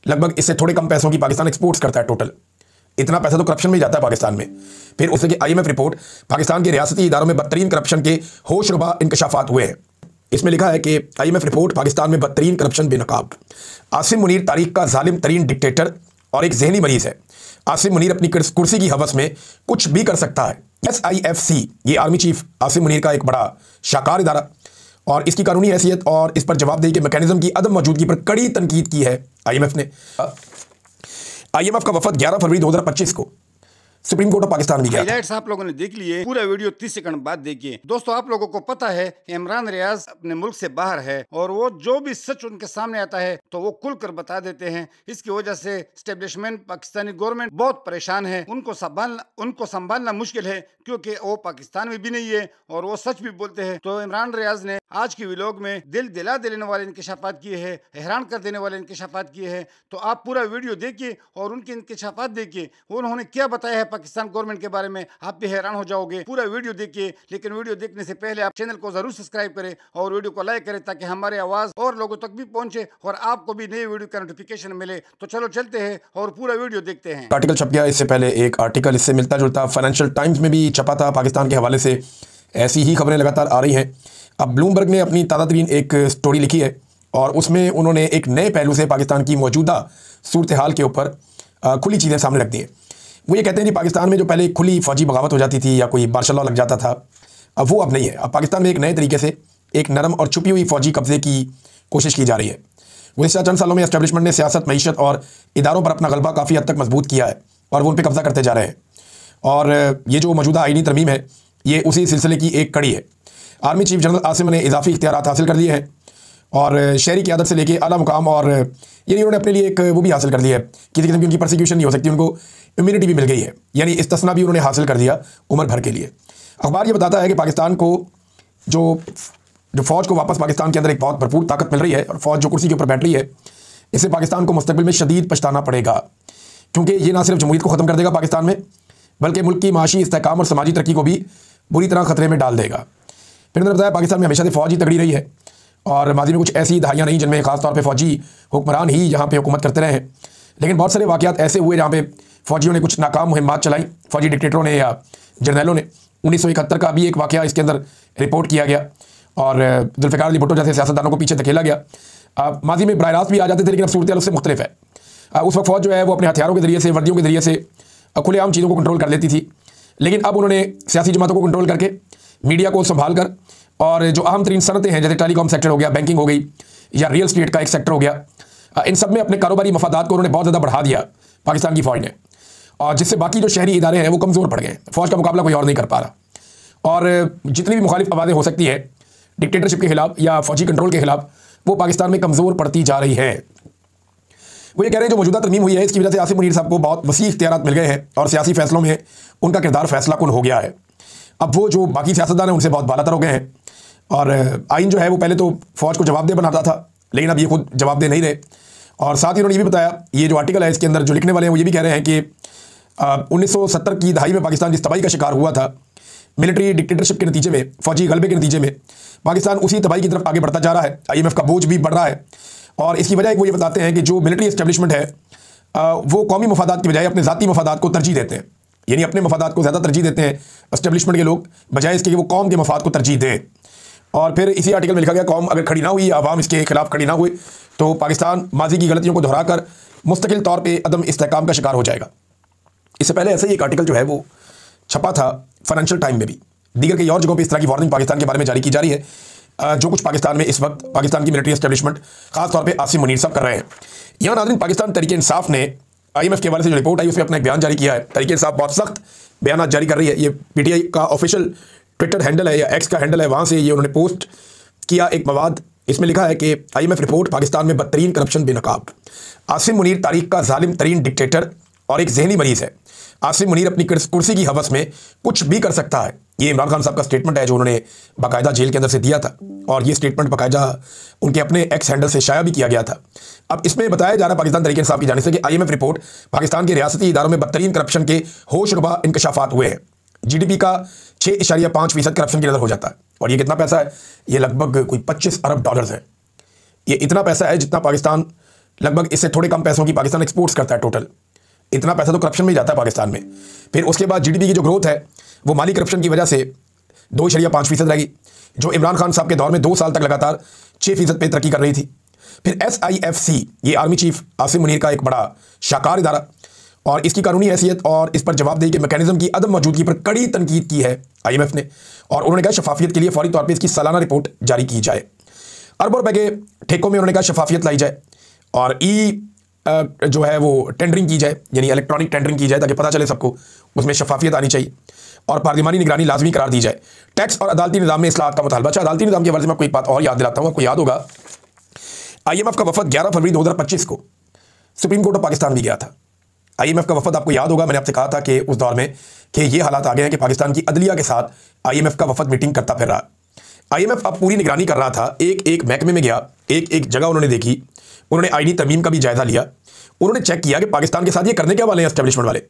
लगभग इससे थोड़े कम पैसों की पाकिस्तान एक्सपोर्ट्स करता है टोटल। इतना पैसा तो करप्शन में ही जाता है पाकिस्तान में। फिर उससे कि IMF रिपोर्ट, पाकिस्तान के रियासती इदारों में बदतरीन करप्शन के होशरुबा इंकशाफात हुए हैं। इसमें लिखा है कि IMF रिपोर्ट, पाकिस्तान में बदतरीन करप्शन बेनकाब। आसिम मुनीर तारीख का जालिम तरीन डिक्टेटर और एक जहनी मरीज है। आसिम मुनीर अपनी कुर्सी की हवस में कुछ भी कर सकता है। SIFC, ये आर्मी चीफ आसिम मुनीर का एक बड़ा शाकार इदारा, और इसकी कानूनी हैसियत और इस पर जवाबदेही के मैकेनिज्म की अदम मौजूदगी पर कड़ी तनकीद की है IMF ने। IMF का वफद 11 फरवरी 2025 को सुप्रीम कोर्ट ऑफ पाकिस्तान में गया। हाइलाइट्स आप लोगों ने देख लिए, पूरा वीडियो 30 सेकंड बाद देखिए। दोस्तों, आप लोगों को पता है कि इमरान रियाज अपने मुल्क से बाहर है और वो जो भी सच उनके सामने आता है तो वो खुलकर बता देते हैं। इसकी वजह से एस्टेब्लिशमेंट, पाकिस्तानी गवर्नमेंट बहुत परेशान है। उनको संभालना मुश्किल है क्योंकि वो पाकिस्तान में भी नहीं है और वो सच भी बोलते हैं। तो इमरान रियाज ने आज की व्लॉग में दिल दिला देने वाले इंकशाफात किए हैं, हैरान कर देने वाले इंकशाफात किए हैं। तो आप पूरा वीडियो देखिए और उनके इंकशाफात देखिए, उन्होंने क्या बताया है पाकिस्तान गवर्नमेंट के बारे में। आप भी हैरान हो जाओगे। पूरा वीडियो देखिए, लेकिन वीडियो देखने से पहले आप चैनल को जरूर सब्सक्राइब करें और वीडियो को लाइक करें ताकि हमारी आवाज और लोगों तक भी पहुंचे और आपको भी नई वीडियो का नोटिफिकेशन मिले। तो चलो चलते हैं और पूरा वीडियो देखते हैं। आर्टिकल छप गया, इससे पहले एक आर्टिकल इससे मिलता जुलता फाइनेंशियल टाइम्स में भी छपा था पाकिस्तान के हवाले से। ऐसी ही खबरें लगातार आ रही हैं। अब ब्लूमबर्ग ने अपनी ताज़ा तरीन एक स्टोरी लिखी है और उसमें उन्होंने एक नए पहलू से पाकिस्तान की मौजूदा सूरत हाल के ऊपर खुली चीज़ें सामने रख दी हैं। वो ये कहते हैं कि पाकिस्तान में जो पहले खुली फौजी बगावत हो जाती थी या कोई मार्शल लॉ लग जाता था, अब वो अब नहीं है। अब पाकिस्तान में एक नए तरीके से एक नरम और छुपी हुई फौजी कब्जे की कोशिश की जा रही है। गुज़िश्ता चंद सालों में एस्टेब्लिशमेंट ने सियासत, मईशत और इदारों पर अपना गलबा काफ़ी हद तक मजबूत किया है और वो उन पर कब्जा करते जा रहे हैं। और ये जो मौजूदा आईनी तरमीम है, ये उसी सिलसिले की एक कड़ी है। आर्मी चीफ जनरल आसिम ने इजाफी इख्तियारात हासिल कर लिए हैं और शहरी क़यादत से लेके आला मुकाम, और यानी उन्होंने अपने लिए एक वो भी हासिल कर लिया है, किसी किस्म की उनकी परसिक्यूशन नहीं हो सकती, उनको इम्यूनिटी भी मिल गई है, यानी इस्तिस्ना भी उन्होंने हासिल कर दिया उम्र भर के लिए। अखबार ये बताता है कि पाकिस्तान को जो फ़ौज को वापस पाकिस्तान के अंदर एक बहुत भरपूर ताकत मिल रही है और फ़ौज जो कुर्सी के ऊपर बैठ रही है, इससे पाकिस्तान को मुस्तकबिल में शदीद पछताना पड़ेगा, क्योंकि ये ना सिर्फ जमहूरियत को ख़त्म कर देगा पाकिस्तान में, बल्कि मुल्क की माशी इस्तेहकाम और समाजी तरक्की को भी बुरी तरह खतरे में डाल देगा। फिर मैंने बताया पाकिस्तान में हमेशा से फ़ौज ही तगड़ी रही है और माजी में कुछ ऐसी दहाइयाँ नहीं जिनमें ख़ासतौर पर फ़ौजी हुक्मरान ही यहाँ पे हुकूमत करते रहे हैं, लेकिन बहुत सारे वाक़यात ऐसे हुए जहाँ पे फ़ौजियों ने कुछ नाकाम मुहिम्मात चलाई, फ़ौजी डिक्टेटरों ने या जर्नैलों ने। 1971 का भी एक वाक़या इसके अंदर रिपोर्ट किया गया और जुल्फ़िकार अली भुट्टो जैसे सियासतदानों को पीछे धकेला गया। माजी में बराह रास्त भी आ जाते थे, लेकिन अब सूरत उससे मुख्तलिफ है। उस वक्त फ़ौज जो है वो अपने हथियारों के ज़रिए से, वर्दियों के ज़रिए से खुलेआम चीज़ों को कंट्रोल कर लेती थी, लेकिन अब उन्होंने सियासी जमातों को कंट्रोल करके, मीडिया को संभाल कर, और जो अहम तरीन सनतें हैं जैसे टेलीकॉम सेक्टर हो गया, बैंकिंग हो गई या रियल स्टेट का एक सेक्टर हो गया, इन सब में अपने कारोबारी मफादात को उन्होंने बहुत ज़्यादा बढ़ा दिया पाकिस्तान की फ़ौज ने, और जिससे बाकी जो शहरी इदारे हैं वो कमज़ोर पड़ गए। फ़ौज का मुकाबला कोई और नहीं कर पा रहा और जितनी भी मुखालिफ आवाज़ें हो सकती है डिक्टेटरशिप के खिलाफ या फ़ौजी कंट्रोल के खिलाफ, वो पाकिस्तान में कमज़ोर पड़ती जा रही है। वो ये कह रहे हैं जो मौजूदा तरमीम हुई है इसकी वजह से आसिम मुनीर साहब को बहुत वसी इख्तियारात मिल गए हैं और सियासी फैसलों में उनका किरदार फैसला कुन हो गया है। अब वो जो बाकी सियासतदान हैं उनसे बहुत बालातर हो गए हैं और आइन जो है वो पहले तो फ़ौज को जवाबदेह बनाता था, लेकिन अब ये खुद जवाबदेह नहीं रहे। और साथ ही उन्होंने ये भी बताया, ये जो आर्टिकल है इसके अंदर जो लिखने वाले हैं वो ये भी कह रहे हैं कि 1970 की दहाई में पाकिस्तान जिस तबाही का शिकार हुआ था मिलिट्री डिक्टेटरशिप के नतीजे में, फ़ौजी गलबे के नतीजे में, पाकिस्तान उसी तबाही की तरफ आगे बढ़ता जा रहा है। IMF का बोझ भी बढ़ रहा है और इसकी वजह वो ये बताते हैं कि जो मिलिट्री एस्टेब्लिशमेंट है वो कौमी मफादात की बजाय अपने ज़ाती मफादात को तरजीह देते हैं, यानी अपने मफादात को ज़्यादा तरजीह देते हैं एस्टेब्लिशमेंट के लोग, बजाय इसके कि वो कौम के मफाद को तरजीह दें। और फिर इसी आर्टिकल में लिखा गया कौम अगर खड़ी ना हुई, आवाम इसके खिलाफ खड़ी ना हुई, तो पाकिस्तान माजी की गलतियों को दोहराकर मुस्तकिल तौर पर अदम इस्तेहकाम का शिकार हो जाएगा। इससे पहले ऐसा ही एक आर्टिकल जो है वो छपा था फाइनेंशियल टाइम में भी, दीगर कई और जगहों पे इस तरह की वार्निंग पाकिस्तान के बारे में जारी की जा रही है। जो कुछ पाकिस्तान में इस वक्त पाकिस्तान की मिलिट्री एस्टेब्लिशमेंट खासतौर पे आसिम मुनीर साहब कर रहे हैं। यहाँ नाज़रीन, पाकिस्तान तहरीक इंसाफ ने IMF के हवाले से जो रिपोर्ट आई उसमें अपना एक बयान जारी किया है। तहरीक इंसाफ बहुत सख्त बयान जारी कर रही है। ये PTI का ऑफिशियल ट्विटर हैंडल है या एक्स का हैंडल है, वहाँ से ये उन्होंने पोस्ट किया एक मवाद। इसमें लिखा है कि IMF रिपोर्ट, पाकिस्तान में बदतरीन करप्शन बेनकाब। आसिम मुनीर तारीख का जालिम तरीन डिक्टेटर और एक जहनी मरीज है। आसिम मुनीर अपनी कुर्सी की हवस में कुछ भी कर सकता है। ये इमरान खान साहब का स्टेटमेंट है जो उन्होंने बाकायदा जेल के अंदर से दिया था और ये स्टेटमेंट बाकायदा उनके अपने एक्स हैंडल से शाया भी किया गया था। अब इसमें बताया जा रहा है पाकिस्तान तहरीक इंसाफ की जानिब से कि IMF रिपोर्ट, पाकिस्तान के रियासती इदारों में बदतरीन करप्शन के होशरुबा इंकशाफात हुए हैं। GDP का 6.5% करप्शन की नज़र हो जाता है और ये कितना पैसा है? ये लगभग कोई $25 अरब है। ये इतना पैसा है जितना पाकिस्तान लगभग इससे थोड़े कम पैसों की पाकिस्तान एक्सपोर्ट्स करता है टोटल। इतना पैसा तो करप्शन में ही जाता है पाकिस्तान में। फिर उसके बाद जीडीपी की जो ग्रोथ है वो माली करप्शन की वजह से 2.5% रहेगी, जो इमरान खान साहब के दौर में 2 साल तक लगातार 6% पे तरक्की कर रही थी। फिर SIFC, ये आर्मी चीफ आसिम मुनीर का एक बड़ा शाकार इदारा, और इसकी कानूनी हैसियत और इस पर जवाबदेही के मैकेनिज्म की अदम मौजूदगी पर कड़ी तनकीद की है IMF ने, और उन्होंने कहा शफाफियत के लिए फौरी तौर पर इसकी सालाना रिपोर्ट जारी की जाए। अरबों रुपए के ठेकों में उन्होंने कहा शफाफियत लाई जाए और जो है वो टेंडरिंग की जाए, यानी इलेक्ट्रॉनिक टेंडरिंग की जाए ताकि पता चले सबको, उसमें शफाफियत आनी चाहिए और पार्लिमानी निगरानी लाजमी करार दी जाए। टैक्स और अदालती निज़ाम में इस्लाहात का मुतालबा। अच्छा, अदालती निज़ाम के बारे में आपको एक बात और याद दिलाता हूँ। आपको याद होगा IMF का वफद 11 फरवरी 2025 को सुप्रीम कोर्ट ऑफ पाकिस्तान भी गया था। IMF का वफद, आपको याद होगा मैंने आपसे कहा था कि उस दौर में कि ये हालात आ गए हैं कि पाकिस्तान की अदलिया के साथ IMF का वफद मीटिंग करता फिर रहा। IMF अब पूरी निगरानी कर रहा था, एक एक महकमे में गया, एक एक जगह उन्होंने देखी, उन्होंने ID तरमीम का भी जायजा लिया, उन्होंने चेक किया कि पाकिस्तान के साथ ये करने क्या वाले हैं एस्टेब्लिशमेंट वाले।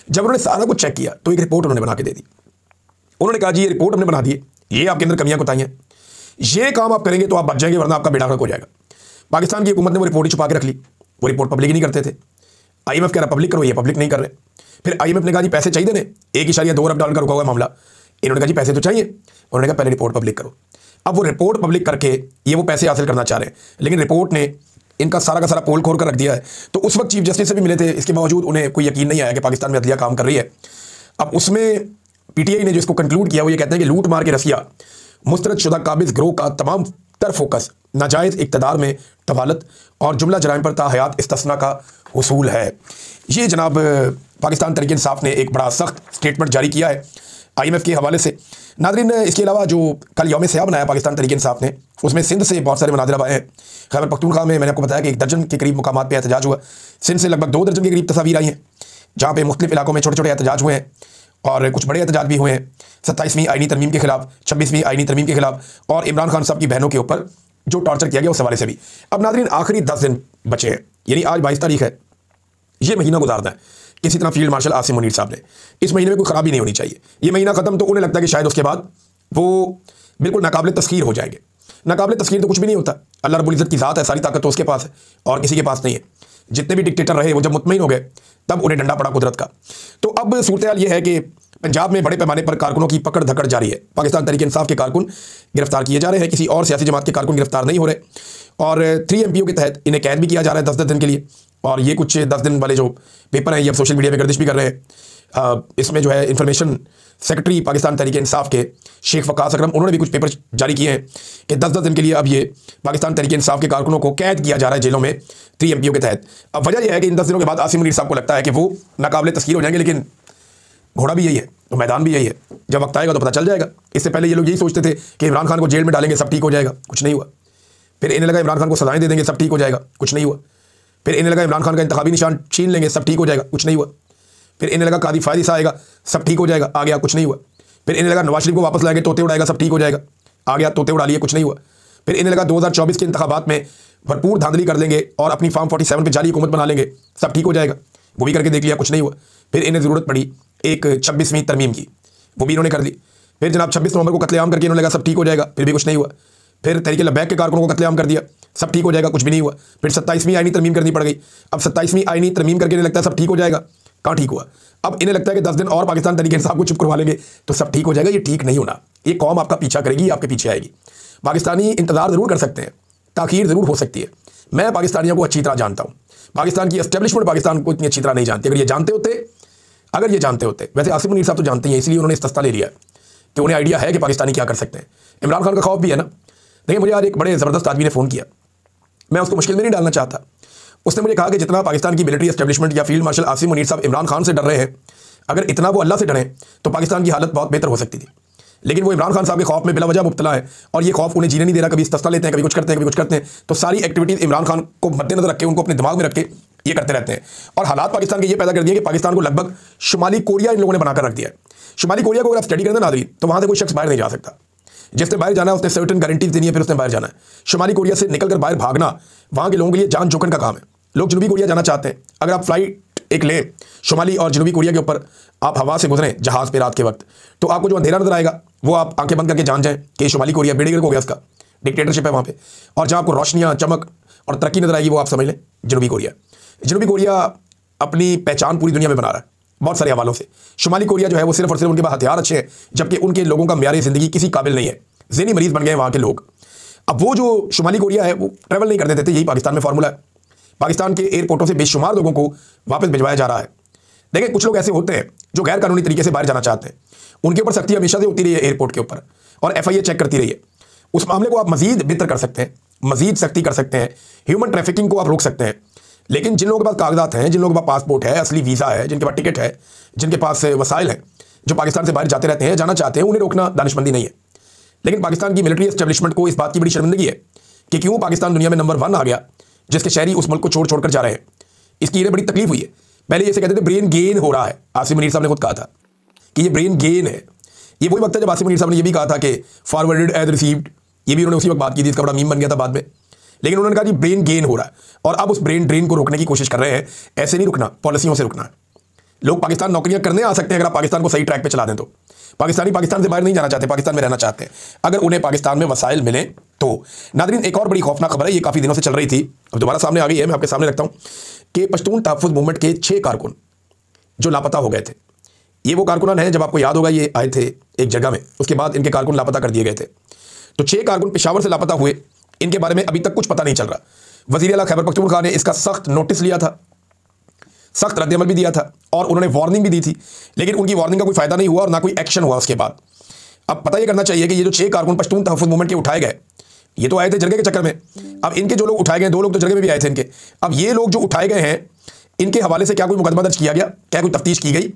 जब उन्होंने सारा कुछ चेक किया तो एक रिपोर्ट उन्होंने बना के दे दी। उन्होंने कहा जी ये रिपोर्ट हमने बना दी है, ये आपके अंदर कमियां कुताई हैं, ये काम आप करेंगे तो आप बच जाएंगे वरना आपका बेड़ा गर्क हो जाएगा। पाकिस्तान की हुकूमत ने वो रिपोर्ट ही छुपा के रख ली, वो रिपोर्ट पब्लिक ही नहीं करते थे। IMF कह रहा पब्लिक करो, ये पब्लिक नहीं कर रहे। फिर IMF ने कहा जी पैसे चाहिए ने, $1.2 अरब का रुका हुआ मामला। इन्होंने कहा जी पैसे तो चाहिए, उन्होंने कहा पहले रिपोर्ट पब्लिक करो। अब वो रिपोर्ट पब्लिक करके ये वो पैसे हासिल करना चाह रहे हैं, लेकिन रिपोर्ट ने इनका सारा का सारा पोल खोल कर रख दिया है। तो उस वक्त चीफ जस्टिस से भी मिले थे, इसके बावजूद उन्हें कोई यकीन नहीं आया कि पाकिस्तान में अदलिया काम कर रही है। अब उसमें PTI ने जो इसको कंक्लूड किया वो ये कहते हैं कि लूट मार के रसिया मुस्तरद शुदा काबिज ग्रोह का तमाम तर फोकस नाजायज़ इक़्तिदार में तवालत और जुमला जराइम पर ताहयात इस्तिस्ना का हुसूल है। ये जनाब पाकिस्तान तहरीक इंसाफ ने एक बड़ा सख्त स्टेटमेंट जारी किया है IMF के हवाले से। नाज़रीन, इसके अलावा जो कल यौम सयाह बनाया पाकिस्तान तहरीक इंसाफ ने, उसमें सिंध से बहुत सारे मनाज़िर आए हैं। खैबर पख्तूनख्वा में मैंने आपको बताया कि 1 दर्जन के करीब मुकामात पर एहतजाज हुआ। सिंध से लगभग 2 दर्जन के करीब तस्वीर आई हैं जहाँ पे मुख्तलिफ इलाकों में छोटे छोटे एहतजाज हुए हैं और कुछ बड़े एहतजाज भी हुए हैं 27वीं आईनी तरमीम के खिलाफ, 26वीं आईनी तरमीम के खिलाफ और इमरान खान साहब की बहनों के ऊपर जो टॉर्चर किया गया उस हवाले से भी। अब नाज़रीन, आखिरी 10 दिन बचे हैं, यानी आज 22 तारीख है। ये महीना गुजारना है किसी तरह फील्ड मार्शल आसिम मुनीर साहब ने। इस महीने में कोई ख़राबी नहीं होनी चाहिए। ये महीना ख़त्म तो उन्हें लगता है कि शायद उसके बाद वो बिल्कुल नाकाबिल तस्खीर हो जाएंगे। नाकाबिल तस्खीर तो कुछ भी नहीं होता, अल्लाह रब्बुल इज़्ज़त की ज़ात है, सारी ताकत तो उसके पास है और किसी के पास नहीं है। जितने भी डिक्टेटर रहे वो जब मुतमईन हो गए तब उन्हें डंडा पड़ा कुदरत का। तो अब सूरत हाल ये है कि पंजाब में बड़े पैमाने पर कारकुनों की पकड़ धकड़ जारी है। पाकिस्तान तहरीक इंसाफ के कारकुन गिरफ्तार किए जा रहे हैं, किसी और सियासी जमात के कारकुन गिरफ्तार नहीं हो रहे और 3 MPO के तहत इन्हें कैद भी किया जा रहा है 10-10 दिन के लिए। और ये कुछ 10 दिन वाले जो पेपर हैं ये अब सोशल मीडिया पर गर्दिश भी कर रहे हैं। इसमें जो है इंफॉर्मेशन सेक्रेटरी पाकिस्तान तहरीक इंसाफ के शेख वकास अकरम, उन्होंने भी कुछ पेपर जारी किए हैं कि 10-10 दिन के लिए अब ये पाकिस्तान तहरीक इंसाफ के कारकुनों को कैद किया जा रहा है जेलों में 3 MPO के तहत। अब वजह यह है कि इन 10 दिनों के बाद आसिम मुनीर साहब को लगता है कि वो नाकाबिल तस्खीर हो जाएंगे, लेकिन घोड़ा भी यही है तो मैदान भी यही है, जब वक्त आएगा तो पता चल जाएगा। इससे पहले ये लोग यही सोचते थे कि इमरान खान को जेल में डालेंगे सब ठीक हो जाएगा, कुछ नहीं हुआ। फिर इन्हें लगा इमरान खान को सजाएं दे देंगे सब ठीक हो जाएगा, कुछ नहीं हुआ। फिर इन्हें लगा इमरान खान का इंतखाबी निशान छीन लेंगे सब ठीक हो जाएगा, कुछ नहीं हुआ। फिर इन्हें लगा कादी फायदा आएगा सब ठीक हो जाएगा, आ गया, कुछ नहीं हुआ। फिर इन्हें लगा नवाज शरीफ को वापस लाएंगे तोते उड़ाएगा सब ठीक हो जाएगा, आ गया, तोते उड़ा लिए, कुछ नहीं हुआ। फिर इन्हें लगा 2024 के इंतखाबात में भरपूर धांधली कर लेंगे और अपनी फार्म 47 पे जाली हुकूमत बना लेंगे, सब ठीक हो जाएगा, वो भी करके देख लिया, कुछ नहीं हुआ। फिर इन्हें ज़रूरत पड़ी एक 26वीं तरमीम की, वो भी इन्होंने कर ली। फिर जनाब 26 नवंबर को कत्लेआम करके इन्होंने लगा सब ठीक हो जाएगा, फिर भी कुछ नहीं हुआ। फिर तहरीक लबैक के कारकुनों को कत्लेआम कर दिया, सब ठीक हो जाएगा, कुछ भी नहीं हुआ। फिर 27वीं आईनी तरमीम करनी पड़ गई। अब 27वीं आईनी तरमीम करके इन्हें लगता है सब ठीक हो जाएगा, कहाँ ठीक हुआ। अब इन्हें लगता है कि 10 दिन और पाकिस्तान तहरीक इंसाफ को चुप करवा लेंगे तो सब ठीक हो जाएगा। ये ठीक नहीं होना, ये कौम आपका पीछा करेगी, आपके पीछे आएगी। पाकिस्तानी इंतजार ज़रूर कर सकते हैं, ताख़ीर ज़रूर हो सकती है। मैं पाकिस्तानियों को अच्छी तरह जानता हूँ, पाकिस्तान की एस्टेब्लिशमेंट पाकिस्तान को इतनी अच्छी तरह नहीं जानती। अगर ये जानते होते, वैसे आसिम मुनीर साहब तो जानते हैं, इसलिए उन्होंने इस्तेस्ता ले लिया कि उन्हें आइडिया है कि पाकिस्तानी क्या कर सकते हैं। इमरान खान का खौफ भी है ना। देखिए, मुझे आज एक बड़े ज़बरदस्त आदमी ने फ़ोन किया, मैं उसको मुश्किल में नहीं डालना चाहता। उसने मुझे कहा कि जितना पाकिस्तान की मिलिट्री एस्टेब्लिशमेंट या फील्ड मार्शल आसिम मुनीर साहब इमरान खान से डर रहे हैं, अगर इतना वो अल्लाह से डरें तो पाकिस्तान की हालत बहुत बेहतर हो सकती थी। लेकिन वो इमरान खान साहब के खौफ में बिला वजह मुब्तला है और ये खौफ उन्हें जीने नहीं दे रहा। कभी इस्तेस्ता लेते हैं, कभी कुछ करते हैं, कभी कुछ करते हैं। तो सारी एक्टिविटीज़ इमरान खान को मद्देनजर रख के, उनको अपने दिमाग में रख के ये करते रहते हैं। और हालात पाकिस्तान के ये पैदा कर दिए कि पाकिस्तान को लगभग शुमाली कोरिया इन लोगों ने बनाकर रख दिया है। शुमाली कोरिया को अगर आप स्टडी करें ना नाज़रीन, तो वहाँ से कोई शख्स बाहर नहीं जा सकता। जिसने बाहर जाना है उसने सर्टेन गारंटीज देनी है, फिर उसने बाहर जाना है। शुमाली कोरिया से निकलकर बाहर भागना वहाँ के लोगों के लिए जान जोखिम का काम है। लोग जनूबी कोरिया जाना चाहते हैं, अगर आप फ्लाइट एक लें शुमाली और जनूबी कोरिया के ऊपर, आप हवा से गुजरें जहाज़ पे रात के वक्त, तो आपको जो अंधेरा नजर आएगा वो आप आंखें बंद करके जान जाएं कि शुमाली कोरिया बेड़े गर्क हो गया, उसका डिक्टेटरशिप है वहाँ पे। और जहाँ आपको रोशनियाँ, चमक और तरक्की नजर आएगी वो आप समझ लें जनूबी कोरिया। जनूबी कोरिया अपनी पहचान पूरी दुनिया में बना रहा है बहुत सारे हवालों से। शुमाली कोरिया जो है वो सिर्फ और सिर्फ उनके पास हथियार अच्छे हैं, जबकि उनके लोगों का म्यार ज़िंदगी किसी काबिल नहीं है। ज़हनी मरीज बन गए हैं वहाँ के लोग। अब वो जो शुमाली कोरिया है वो ट्रैवल नहीं करने देते, यही पाकिस्तान में फार्मूला है। पाकिस्तान के एयरपोर्टों से बेशुमार लोगों को वापस भिजवाया जा रहा है। देखिए कुछ लोग ऐसे होते हैं जो गैर कानूनी तरीके से बाहर जाना चाहते हैं, उनके ऊपर सख्ती हमेशा से होती रही है एयरपोर्ट के ऊपर, और FIA चेक करती रही है। उस मामले को आप मजीद बेहतर कर सकते हैं, मजीद सख्ती कर सकते हैं, ह्यूमन ट्रैफिकिंग को आप रोक सकते हैं। लेकिन जिन लोगों के पास कागजात हैं, जिन लोगों के पास पासपोर्ट है, असली वीज़ा है, जिनके पास टिकट है, जिनके पास वसाइल हैं, जो पाकिस्तान से बाहर जाते रहते हैं, जाना चाहते हैं, उन्हें रोकना दानिशमंदी नहीं है। लेकिन पाकिस्तान की मिलिट्री एस्टेब्लिशमेंट को इस बात की बड़ी शर्मिंदगी है कि क्यों पाकिस्तान दुनिया में नंबर 1 आ गया, जिसके शहरी उस मुल्क को छोड़ छोड़ कर जा रहे हैं। इसकी इन्हें बड़ी तकलीफ हुई है। पहले ये कहते थे ब्रेन गेन हो रहा है, आसिम मुनीर साहब ने खुद कहा था कि ये ब्रेन गेन है। ये वही वक्त है जब आसिम मुनीर साहब ने ये भी कहा था कि फॉरवर्डेड एज रिसीव्ड, ये भी उन्होंने उसी वक्त बात की थी, इसका बड़ा मीम बन गया था बाद में। लेकिन उन्होंने कहा कि ब्रेन गेन हो रहा है, और अब उस ब्रेन ड्रेन को रोकने की कोशिश कर रहे हैं। ऐसे नहीं रुकना, पॉलिसियों से रुकना है। लोग पाकिस्तान नौकरियां करने आ सकते हैं अगर आप पाकिस्तान को सही ट्रैक पे चला दें तो। पाकिस्तानी पाकिस्तान से बाहर नहीं जाना चाहते, पाकिस्तान में रहना चाहते हैं, अगर उन्हें पाकिस्तान में वसाइल मिले तो। नादरीन, एक और बड़ी खौफनाक खबर है, ये काफ़ी दिनों से चल रही थी, अब दोबारा सामने आ गई है, मैं आपके सामने रखता हूँ कि पश्तून तहफ़्फ़ुज़ मूवमेंट के 6 कारकुन जो लापता हो गए थे। ये वो कारकुनान हैं, जब आपको याद होगा ये आए थे एक जगह में, उसके बाद इनके कारकुन लापता कर दिए गए थे। तो 6 कारकुन पेशावर से लापता हुए, इनके बारे में अभी तक कुछ पता नहीं चल रहा। वज़ीर आला खैबर पख्तूनख्वा ने इसका सख्त नोटिस लिया था, सख्त रद्दअमल भी दिया था, और उन्होंने वार्निंग भी दी थी, लेकिन उनकी वार्निंग का कोई फ़ायदा नहीं हुआ और ना कोई एक्शन हुआ उसके बाद। अब पता यह करना चाहिए कि ये जो 6 कारकुन पश्तून तहफ़्फ़ुज़ मूवमेंट के उठाए गए, ये तो आए थे जरगे के चक्कर में। अब इनके जो लोग उठाए गए, 2 लोग तो जरगे में भी आए थे इनके। अब ये लोग जो उठाए गए हैं, इनके हवाले से क्या कोई मुकदमा दर्ज किया गया, क्या कोई तफ्तीश की गई,